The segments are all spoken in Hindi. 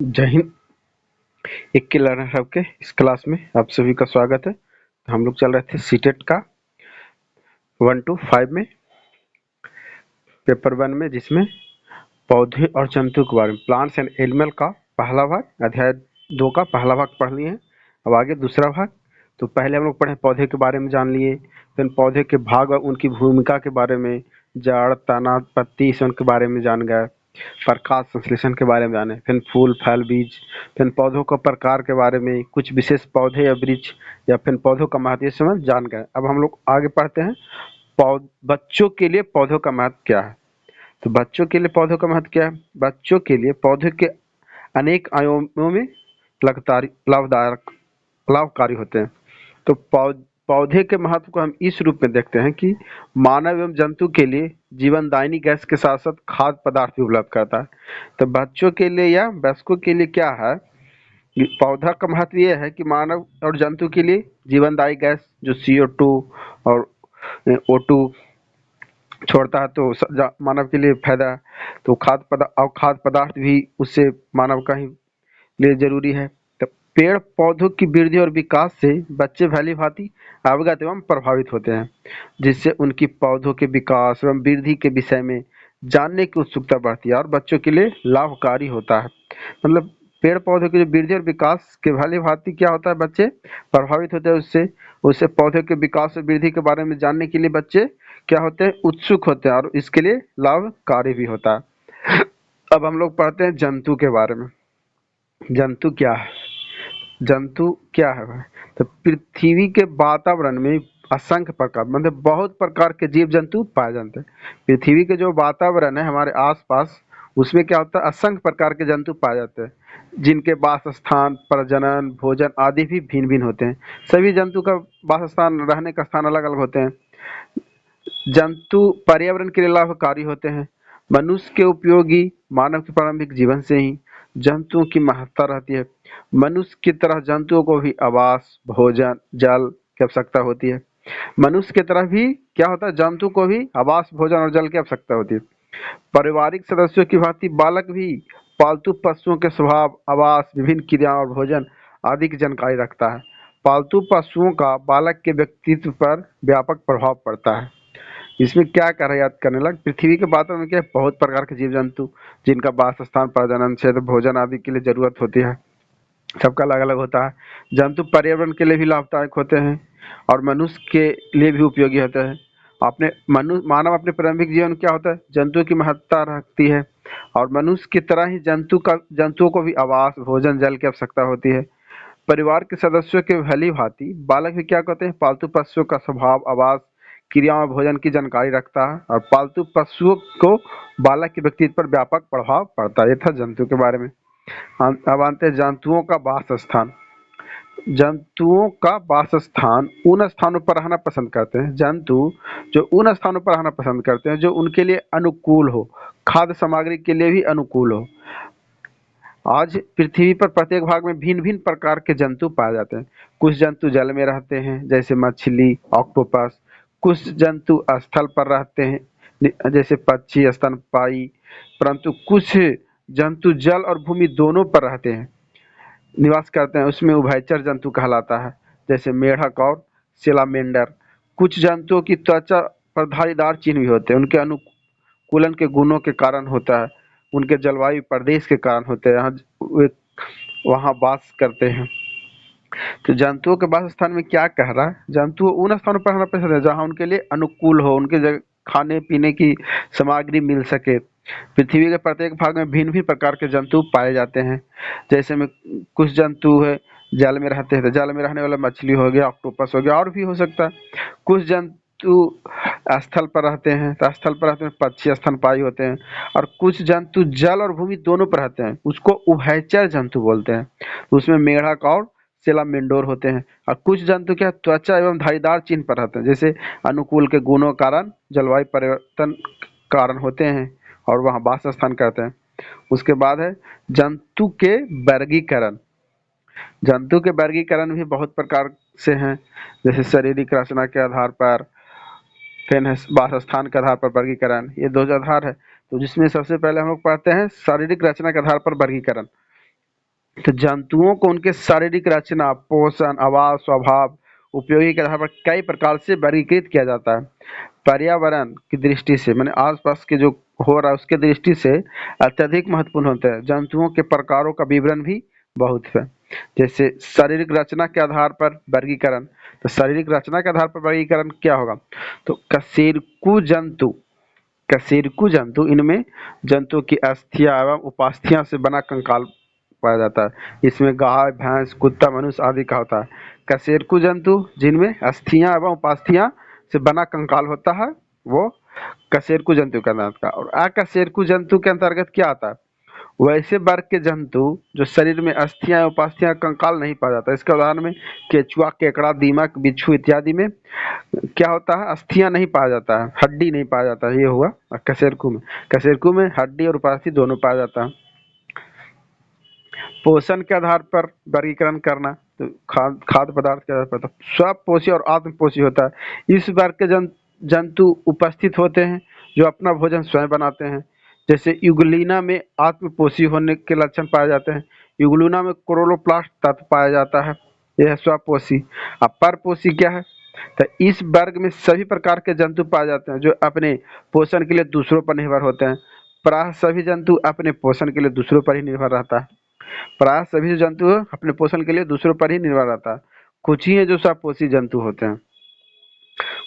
जय हिंद। 21 लर्नर हब के इस क्लास में आप सभी का स्वागत है। हम लोग चल रहे थे सीटेट का 1 to 5 में पेपर 1 में, जिसमें पौधे और जंतु के बारे में प्लांट्स एंड एनिमल का पहला भाग, अध्याय 2 का पहला भाग पढ़ लिए हैं। अब आगे दूसरा भाग। तो पहले हम लोग पढ़े पौधे के बारे में जान लिए, फिर पौधे के भाग और उनकी भूमिका के बारे में, जड़, तना, पत्ती, इन के बारे में जान गए, प्रकाश संश्लेषण के बारे में जाने, फिर फूल, फल, बीज, फिर पौधों का प्रकार के बारे में, कुछ विशेष पौधे या वृक्ष या फिर पौधों का महत्व समझ जान गए। अब हम लोग आगे पढ़ते हैं बच्चों के लिए पौधों का महत्व क्या है। तो बच्चों के लिए पौधों का महत्व क्या है? बच्चों के लिए पौधे के अनेक आयामों में लाभदायक लाभकारी होते हैं। तो पौधे के महत्व को हम इस रूप में देखते हैं कि मानव एवं जंतु के लिए जीवनदायिनी गैस के साथ साथ खाद्य पदार्थ भी उपलब्ध करता है। तो बच्चों के लिए या वयस्कों के लिए क्या है, पौधा का महत्व यह है कि मानव और जंतु के लिए जीवनदायी गैस जो CO2 और O2 छोड़ता है, तो मानव के लिए फायदा है। तो खाद्य पदार्थ भी उससे मानव का ही लिए जरूरी है। तो पेड़ पौधों की वृद्धि और विकास से बच्चे भली भांति अवगत एवं प्रभावित होते हैं, जिससे उनकी पौधों के विकास एवं वृद्धि के विषय में जानने की उत्सुकता बढ़ती है और बच्चों के लिए लाभकारी होता है। मतलब पेड़ पौधों की जो वृद्धि और विकास के भली भांति क्या होता है, बच्चे प्रभावित होते हैं उससे। उससे पौधे के विकास और वृद्धि के बारे में जानने के लिए बच्चे क्या होते हैं, उत्सुक होते हैं और इसके लिए लाभकारी भी होता है। अब हम लोग पढ़ते हैं जंतु के बारे में। जंतु क्या है? जंतु क्या है भाई? तो पृथ्वी के वातावरण में असंख्य प्रकार, मतलब बहुत प्रकार के जीव जंतु पाए जाते हैं। पृथ्वी के जो वातावरण है हमारे आसपास, उसमें क्या होता है, असंख्य प्रकार के जंतु पाए जाते हैं, जिनके वास स्थान, प्रजनन, भोजन आदि भी भिन्न भिन्न होते हैं। सभी जंतु का वास स्थान, रहने का स्थान अलग अलग होते हैं। जंतु पर्यावरण के लिए लाभकारी होते हैं। मनुष्य के उपयोगी मानव के प्रारंभिक जीवन से ही जंतुओं की महत्ता रहती है। मनुष्य की तरह जंतुओं को भी आवास, भोजन, जल की आवश्यकता होती है। मनुष्य की तरह भी क्या होता है, जंतु को भी आवास, भोजन और जल की आवश्यकता होती है। पारिवारिक सदस्यों की भांति बालक भी पालतू पशुओं के स्वभाव, आवास, विभिन्न क्रियाओं और भोजन आदि की जानकारी रखता है। पालतू पशुओं का बालक के व्यक्तित्व पर व्यापक प्रभाव पड़ता है। इसमें क्या कर याद करने लग, पृथ्वी के वातावरण में क्या है, बहुत प्रकार के जीव जंतु, जिनका वास स्थान, प्रजनन क्षेत्र, भोजन आदि के लिए जरूरत होती है। सबका अलग अलग होता है। जंतु पर्यावरण के लिए भी लाभदायक होते हैं और मनुष्य के लिए भी उपयोगी होते हैं। मानव अपने प्रारंभिक जीवन क्या होता है, जंतुओं की महत्ता रखती है और मनुष्य की तरह ही जंतुओं को भी आवास, भोजन, जल की आवश्यकता होती है। परिवार के सदस्यों के भली भांति बालक भी क्या कहते हैं, पालतू पशुओं का स्वभाव, आवास, क्रिया और भोजन की जानकारी रखता है और पालतू पशुओं को बालक के व्यक्तित्व पर व्यापक प्रभाव पड़ता है। ये था जंतु के बारे में। अब आते हैं जंतुओं का वास स्थान। जंतुओं का वास स्थान उन स्थानों पर रहना पसंद करते हैं। जंतु जो उन स्थानों पर रहना पसंद करते हैं जो उनके लिए अनुकूल हो, खाद्य सामग्री के लिए भी अनुकूल हो। आज पृथ्वी पर प्रत्येक भाग में भिन्न भिन्न प्रकार के जंतु पाए जाते हैं। कुछ जंतु जल में रहते हैं जैसे मछली, ऑक्टोपस। कुछ जंतु स्थल पर रहते हैं जैसे पक्षी, स्तनपायी। परंतु कुछ जंतु जल और भूमि दोनों पर रहते हैं, निवास करते हैं। उसमें उभयचर जंतु कहलाता है, जैसे मेढक और सेलामेंडर। कुछ जंतुओं की त्वचा पर धारीदार चिन्ह भी होते हैं, उनके अनुकूलन के गुणों के कारण होता है, उनके जलवायु प्रदेश के कारण होते हैं, वे वहाँ वास करते हैं। तो जंतुओं के वास स्थान में क्या कह रहा है, जंतु उन स्थानों पर रहना पसंद है जहाँ उनके लिए अनुकूल हो, उनके जगह खाने पीने की सामग्री मिल सके। पृथ्वी के प्रत्येक भाग में भिन्न भिन्न प्रकार के जंतु पाए जाते हैं। जैसे में कुछ जंतु है जल में रहते हैं, तो जल में रहने वाला मछली हो गया, ऑक्टोपस हो गया, और भी हो सकता है। कुछ जंतु स्थल पर रहते हैं, तो स्थल पर रहते हैं पक्षी, स्तनपायी होते हैं। और कुछ जंतु जल और भूमि दोनों पर रहते हैं, उसको उभयचर जंतु बोलते हैं। उसमें मेढक और सेलामेंडोर होते हैं। और कुछ जंतु क्या त्वचा एवं धारीदार चिन्ह पर रहते हैं, जैसे अनुकूल के गुणों कारण, जलवायु परिवर्तन कारण होते हैं और वहाँ वास स्थान करते हैं। उसके बाद है जंतु के वर्गीकरण। जंतु के वर्गीकरण भी बहुत प्रकार से हैं, जैसे शारीरिक रचना के आधार पर, फिर है वासस्थान के आधार पर वर्गीकरण। ये दो आधार है। तो जिसमें सबसे पहले हम लोग पढ़ते हैं शारीरिक रचना के आधार पर वर्गीकरण। तो जंतुओं को उनके शारीरिक रचना, पोषण, आवास, स्वभाव, उपयोगी के आधार पर कई प्रकार से वर्गीकृत किया जाता है। पर्यावरण की दृष्टि से माने आसपास के जो हो रहा है उसके दृष्टि से अत्यधिक महत्वपूर्ण होता है। जंतुओं के प्रकारों का विवरण भी बहुत है। जैसे शारीरिक रचना के आधार पर वर्गीकरण, तो शारीरिक रचना के आधार पर वर्गीकरण क्या होगा? तो कशेरुकी जंतु इनमें जंतुओं की अस्थियां एवं उपास्थियां से बना कंकाल पाया जाता है। इसमें गाय, भैंस, कुत्ता, मनुष्य आदि का होता है। कशेरुकी जंतु जिनमें अस्थियां एवं उपास्थियां से बना कंकाल होता है वो कशेरुकी जंतु के अंतर्गत का। और अकशेरुकी जंतु के अंतर्गत क्या आता है? वैसे वर्ग के जंतु जो शरीर में अस्थियां उपास्थियां कंकाल नहीं पाया जाता। इसके उदाहरण में केचुआ, केकड़ा, दीमक, बिच्छू इत्यादि में क्या होता है? अस्थियां नहीं पाया जाता है, हड्डी नहीं पाया जाता है। ये हुआ कशेरुकी में। कशेरुकी में हड्डी और उपास्थि दोनों पाया जाता है। पोषण के आधार पर वर्गीकरण करना, तो खाद्य पदार्थ के आधार पर तो स्वपोषी और आत्मपोषी होता है। इस वर्ग के जंतु उपस्थित होते हैं जो अपना भोजन स्वयं बनाते हैं। जैसे यूग्लिना में आत्मपोषी होने के लक्षण पाए जाते हैं। यूग्लिना में क्लोरोप्लास्ट तत्व पाया जाता है, यह है स्वपोषी। अब परपोषी क्या है? तो इस वर्ग में सभी प्रकार के जंतु पाए जाते हैं जो अपने पोषण के लिए दूसरों पर निर्भर होते हैं। प्राय सभी जंतु अपने पोषण के लिए दूसरों पर ही निर्भर रहता है। प्राय सभी जो जंतु है अपने पोषण के लिए दूसरों पर ही निर्भर रहता है। कुछ ही है जो स्वपोषी जंतु होते हैं।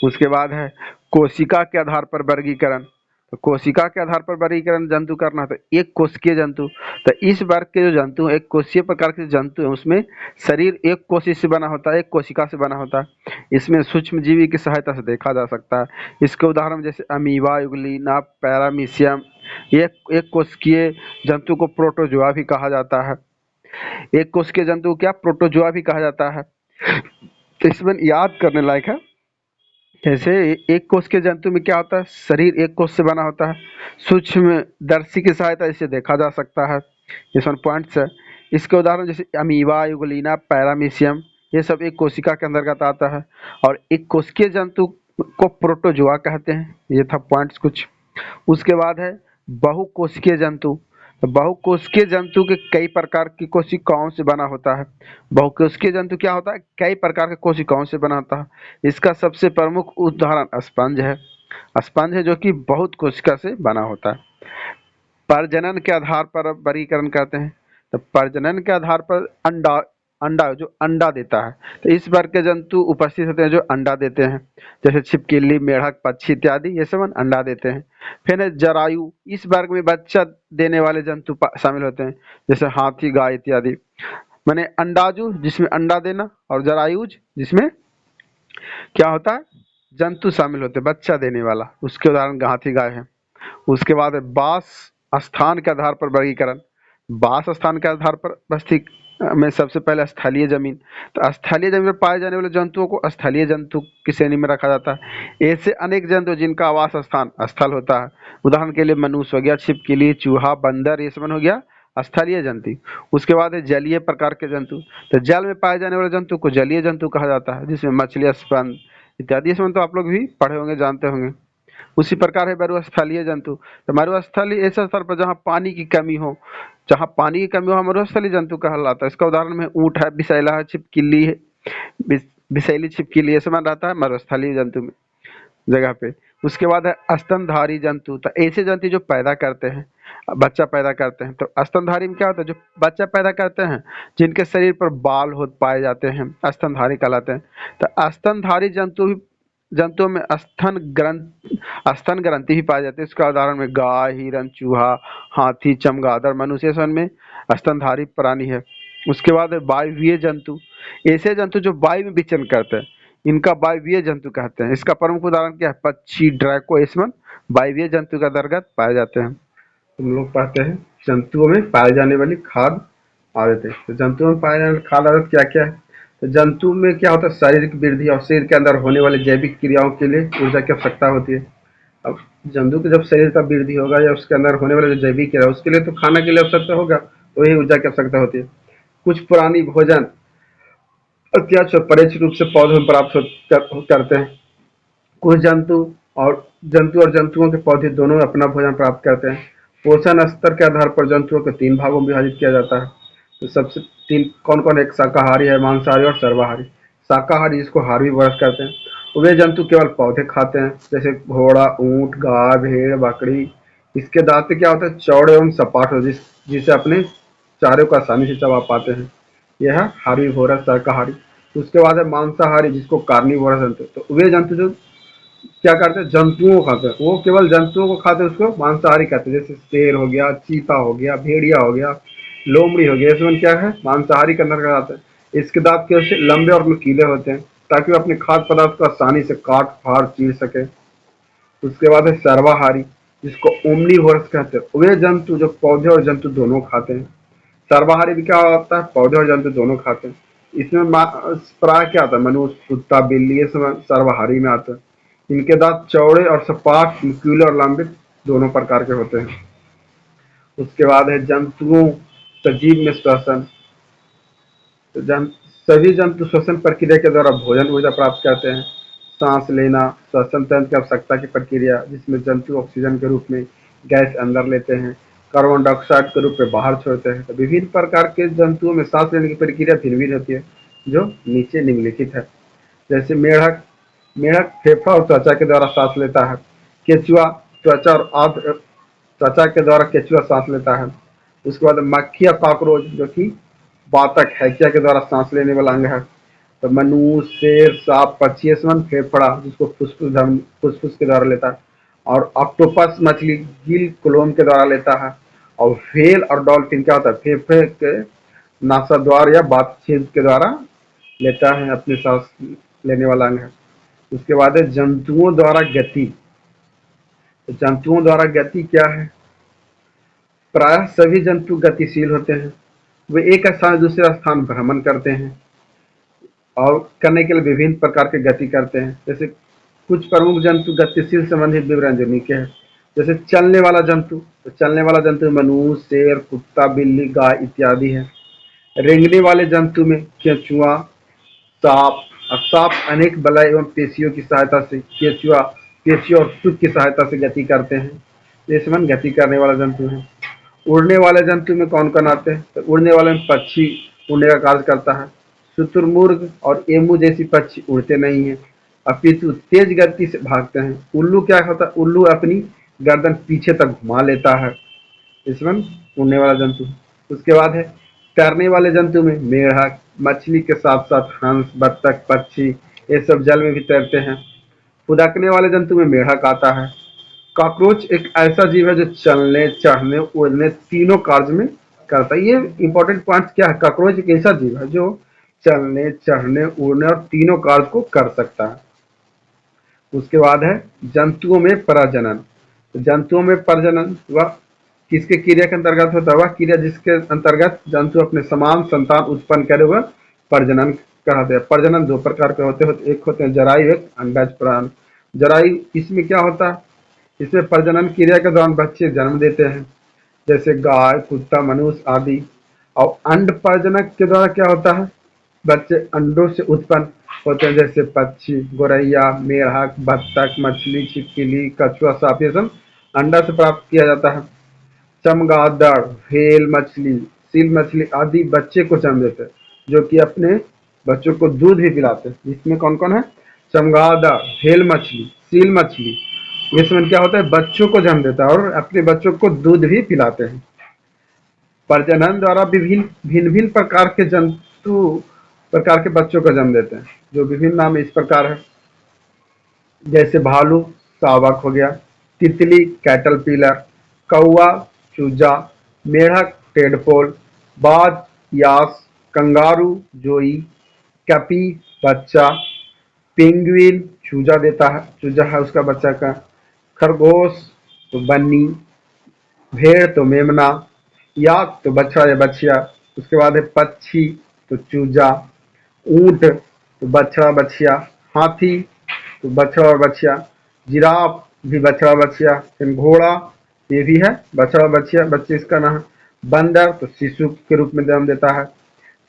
उसके बाद है कोशिका के आधार पर वर्गीकरण। तो कोशिका के आधार पर वर्गीकरण जंतु करना, तो एक कोशिकीय जंतु। तो इस वर्ग के जो जंतु एक कोशिकीय प्रकार के जंतु है उसमें शरीर एक कोशिका से बना होता है, एक कोशिका से बना होता है। इसमें सूक्ष्म जीवी की सहायता से देखा जा सकता है। इसके उदाहरण जैसे अमीबा, यूग्लिना, पैरामीशियम। एक कोशिकीय जंतु को प्रोटोजोआ भी कहा जाता है। एक कोशिकीय जंतु को क्या प्रोटोजोआ भी कहा जाता है। तो इसमें याद करने लायक है। जैसे एक कोश के जंतु में क्या होता है? शरीर एक कोश से बना होता है। सूक्ष्म दर्शी की सहायता से देखा जा सकता है। ये सब पॉइंट्स है। इसके उदाहरण जैसे अमीबा, यूग्लिना, पैरामीशियम, ये सब एक कोशिका के अंतर्गत आता है। और एक कोशिकीय जंतु को प्रोटोजोआ कहते हैं। ये था पॉइंट्स कुछ। उसके बाद है बहुकोशिकीय जंतु। तो बहुकोशिकीय जंतु के कई प्रकार की कोशिकाओं से बना होता है। बहुकोशिकीय जंतु क्या होता है? कई प्रकार के कोशिकाओं से बना होता है। इसका सबसे प्रमुख उदाहरण स्पंज है। स्पंज है जो कि बहुत कोशिका से बना होता है। प्रजनन के आधार पर वर्गीकरण करते हैं। तो प्रजनन के आधार पर अंडा अंडा जो अंडा देता है, तो इस वर्ग के जंतु उपस्थित होते हैं जो अंडा देते हैं। जैसे छिपकली, मेढक, पक्षी इत्यादि ये सब अंडा देते हैं। फिर है जरायु। इस वर्ग में बच्चा देने वाले जंतु शामिल होते हैं, जैसे हाथी, गाय इत्यादि। माने अंडाजु जिसमें अंडा देना, और जरायुज जिसमें क्या होता है? जंतु शामिल होते हैं बच्चा देने वाला। उसके उदाहरण हाथी, गाय है। उसके बाद है वास स्थान के आधार पर वर्गीकरण। वास स्थान के आधार पर बस्ती में सबसे पहले स्थलीय जमीन। तो स्थलीय जमीन पर पाए जाने वाले जंतुओं को स्थलीय जंतु की श्रेणी में रखा जाता है। ऐसे अनेक जंतु जिनका आवास स्थान स्थल होता है। उदाहरण के लिए मनुष्य हो गया, छिपकली, चूहा, बंदर, ये सब हो गया स्थलीय जंतु। उसके बाद है जलीय प्रकार के जंतु। तो जल में पाए जाने वाले जंतु को जलीय जंतु कहा जाता है, जिसमें मछली, स्पंज इत्यादि। इसमें तो आप लोग भी पढ़े होंगे, जानते होंगे। उसी प्रकार है मरुस्थलीय जंतु। तो मरुस्थलीय ऐसे स्थल पर जहाँ पानी की कमी हो, जहाँ पानी की कमी हो, मरुस्थलीय जंतु कहलाता है। इसका उदाहरण में ऊँट है, बिसैला है, छिपकली है, बिसैली छिपकली ये सब रहता है मरुस्थलीय जंतु में जगह पे। उसके बाद है स्तनधारी जंतु। तो ऐसे जंतु जो पैदा करते हैं, बच्चा पैदा करते हैं। तो स्तनधारी में क्या होता है? जो बच्चा पैदा करते हैं, जिनके शरीर पर बाल हो पाए जाते हैं, स्तनधारी कहलाते हैं। तो स्तनधारी जंतुओं में स्तन ग्रंथि भी पाई जाती है। इसका उदाहरण में गाय, हिरण, चूहा, हाथी, चमगादड़, मनुष्य सन में स्तनधारी प्राणी है। उसके बाद है वायवीय जंतु। ऐसे जंतु जो वायु में विचरण करते हैं, इनका वायवीय जंतु कहते हैं। इसका प्रमुख उदाहरण क्या है? पक्षी, ड्रैको, एस्मन वायवीय जंतु के अंतर्गत पाए जाते हैं। हम लोग पढ़ते हैं जंतुओं में पाए जाने वाली खाद्य आदतें। तो जंतुओं में पाए जाने वाली खाद्य आदत क्या क्या है? तो जंतु में क्या होता है? शारीरिक वृद्धि और शरीर के अंदर होने वाली जैविक क्रियाओं के लिए ऊर्जा की आवश्यकता होती है। अब जंतु के जब शरीर का वृद्धि होगा या उसके अंदर होने वाला जो जैविक क्रिया उसके लिए तो खाना के लिए आवश्यकता होगा, तो वही ऊर्जा की आवश्यकता होती है। कुछ पुरानी भोजन प्रत्यक्ष और परोक्ष रूप से पौधों में प्राप्त करते हैं। कुछ जंतु और जंतुओं के पौधे दोनों में अपना भोजन प्राप्त करते हैं। पोषण स्तर के आधार पर जंतुओं को 3 भागों में विभाजित किया जाता है। तो सबसे तीन कौन कौन है, एक शाकाहारी है, मांसाहारी और सर्वाहारी। शाकाहारी जिसको हार्बीवोरस कहते हैं। वे जंतु केवल पौधे खाते हैं, जैसे घोड़ा, ऊंट, गाय, भेड़, बकरी। इसके दांत क्या होते हैं, चौड़े एवं सपाट हो, जिसे अपने चारे को आसानी से चबा पाते हैं। यह है हार्बीवोरस शाकाहारी। उसके बाद है मांसाहारी, जिसको कार्निवोरस जंतु। तो वे जंतु जो क्या करते हैं, जंतुओं को खाते हैं, वो केवल जंतुओं को खाते हैं, उसको मांसाहारी कहते हैं। जैसे शेर हो गया, चीता हो गया, भेड़िया हो गया, लोमड़ी हो गया, इसमें क्या है, मांसाहारी के अंदर आते हैं। इसके दांत कैसे लंबे और नुकीले होते हैं, ताकि वो अपने खाद्य पदार्थ को आसानी से काट फाड़ चीर सके। उसके बाद है सर्वाहारी, जिसको ओमनीवोरस कहते हैं। वे जंतु जो पौधे और जंतु दोनों खाते हैं। सर्वाहारी भी क्या होता है, पौधे और जंतु दोनों खाते हैं। इसमें प्राय क्या आता है, मनुष्य, कुत्ता, बिल्ली, ये सब सर्वाहारी में आता है। इनके दांत चौड़े और सपाट, नुकीले और लंबे दोनों प्रकार के होते हैं। उसके बाद है जंतुओं सजीव में श्वसन। तो सभी जंतु श्वसन प्रक्रिया के द्वारा भोजन ऊर्जा प्राप्त करते हैं। सांस लेना श्वसन तंत्र की आवश्यकता की प्रक्रिया, जिसमें जंतु ऑक्सीजन के रूप में गैस अंदर लेते हैं, कार्बन डाइऑक्साइड के रूप में बाहर छोड़ते हैं। तो विभिन्न प्रकार के जंतुओं में सांस लेने की प्रक्रिया भिन्न भिन्न होती है, जो नीचे निम्नलिखित है। जैसे मेढक मेढक फेफड़ा और त्वचा के द्वारा सांस लेता है। केचुआ त्वचा और आंत त्वचा के द्वारा केचुआ सांस लेता है। उसके बाद मक्खी या कॉकरोच, जो कि बातक हैकिया के द्वारा सांस लेने वाला अंग है। तो मनुष्य, शेर, सांप, पक्षी, फेफड़ा, जिसको फुसफुस के द्वारा लेता है। और ऑक्टोपस मछली गिल क्लोम के द्वारा लेता है। और व्हेल और डॉल्फिन क्या होता है, फेफड़े के नासाद्वार या बातचीत के द्वारा लेता है, अपने सांस लेने वाला अंग है। उसके बाद है जंतुओं द्वारा गति। तो जंतुओं द्वारा गति क्या है, प्रायः सभी जंतु गतिशील होते हैं। वे एक स्थान से दूसरे स्थान भ्रमण करते हैं और करने के लिए विभिन्न प्रकार की गति करते हैं। जैसे कुछ प्रमुख जंतु गतिशील संबंधित विवरण जो नीचे है। जैसे चलने वाला जंतु, तो चलने वाला जंतु मनुष्य, शेर, कुत्ता, बिल्ली, गाय इत्यादि है। रेंगने वाले जंतु में केंचुआ, सांप। और सांप अनेक बलय एवं पेशियों की सहायता से, केंचुआ पेशियों और सूंड की सहायता से गति करते हैं। ये समान गति करने वाला जंतु है। उड़ने वाले जंतु में कौन कौन आते हैं, तो उड़ने वाले में पक्षी उड़ने का कार्य करता है। शुतुरमुर्ग और एमू जैसी पक्षी उड़ते नहीं है, अपितु तेज गति से भागते हैं। उल्लू क्या होता है, उल्लू अपनी गर्दन पीछे तक घुमा लेता है, इसमें उड़ने वाला जंतु। उसके बाद है तैरने वाले जंतु में मेढक, मछली के साथ साथ हंस, बत्तख, पक्षी, ये सब जल में भी तैरते हैं। फुदकने वाले जंतु में मेढक आता है। कॉकरोच एक ऐसा जीव है जो चलने, चढ़ने, उड़ने तीनों कार्य में करता है। ये इंपॉर्टेंट पॉइंट क्या है, कॉकरोच एक ऐसा जीव है जो चलने, चढ़ने, उड़ने और तीनों कार्य को कर सकता है। उसके बाद है जंतुओं में प्रजनन। तो जंतुओं में प्रजनन वह किसके क्रिया के अंतर्गत होता है, वह क्रिया जिसके अंतर्गत जंतु अपने समान संतान उत्पन्न करे वह प्रजनन कहते हैं। प्रजनन दो प्रकार के होते हैं, एक होते हैं जरायु, एक अंडज प्रजनन। जरायु इसमें क्या होता है, इसमें प्रजनन क्रिया के दौरान बच्चे जन्म देते हैं, जैसे गाय, कुत्ता, मनुष्य आदि। और अंड प्रजनक के द्वारा क्या होता है, बच्चे अंडों से उत्पन्न होते हैं, जैसे पक्षी, गोरैया, मेढक, बत्तख, मछली, छिपकली, कछुआ, सांप, ये सब अंडा से प्राप्त किया जाता है। चमगादड़, व्हेल मछली, सील मछली आदि बच्चे को जन्म देते हैं, जो कि अपने बच्चों को दूध भी पिलाते हैं। इसमें कौन कौन है, चमगादड़, व्हेल मछली, सील मछली, इसमें क्या होता है, बच्चों को जन्म देता है और अपने बच्चों को दूध भी पिलाते हैं। प्रजनन द्वारा विभिन्न भिन्न भिन्न प्रकार के बच्चों को जन्म देते हैं, जो विभिन्न नाम इस प्रकार है। जैसे भालू शावक हो गया, तितली कैटरपिलर, कौवा चूजा, मेढक टेडपोल, बाज यास, कंगारू जोई, कैपी बच्चा, पेंगुइन चूजा देता है, चूजा है उसका बच्चा का, खरगोश तो बन्नी, भेड़ तो मेमना, याक तो बछड़ा या बछिया। उसके बाद है पक्षी तो चूजा, ऊंट तो बछड़ा बछिया, हाथी तो बछड़ा और बछिया, जिराफ भी बछड़ा बछिया, फिर घोड़ा ये भी है बछड़ा बछिया बच्चे इसका नाम। बंदर तो शिशु के रूप में जन्म देता है।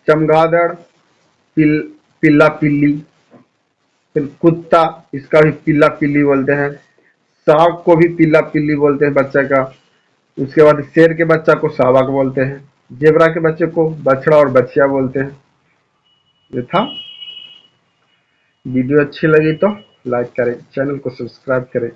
चमगादड़ पिल्ला पिल्ली, फिर कुत्ता इसका भी पिल्ला पिल्ली बोलते हैं। सांप को भी पिल्ला पिल्ली बोलते हैं बच्चा का। उसके बाद शेर के बच्चा को शावक बोलते हैं। जेबरा के बच्चे को बछड़ा और बछिया बोलते हैं। ये था। वीडियो अच्छी लगी तो लाइक करें, चैनल को सब्सक्राइब करें।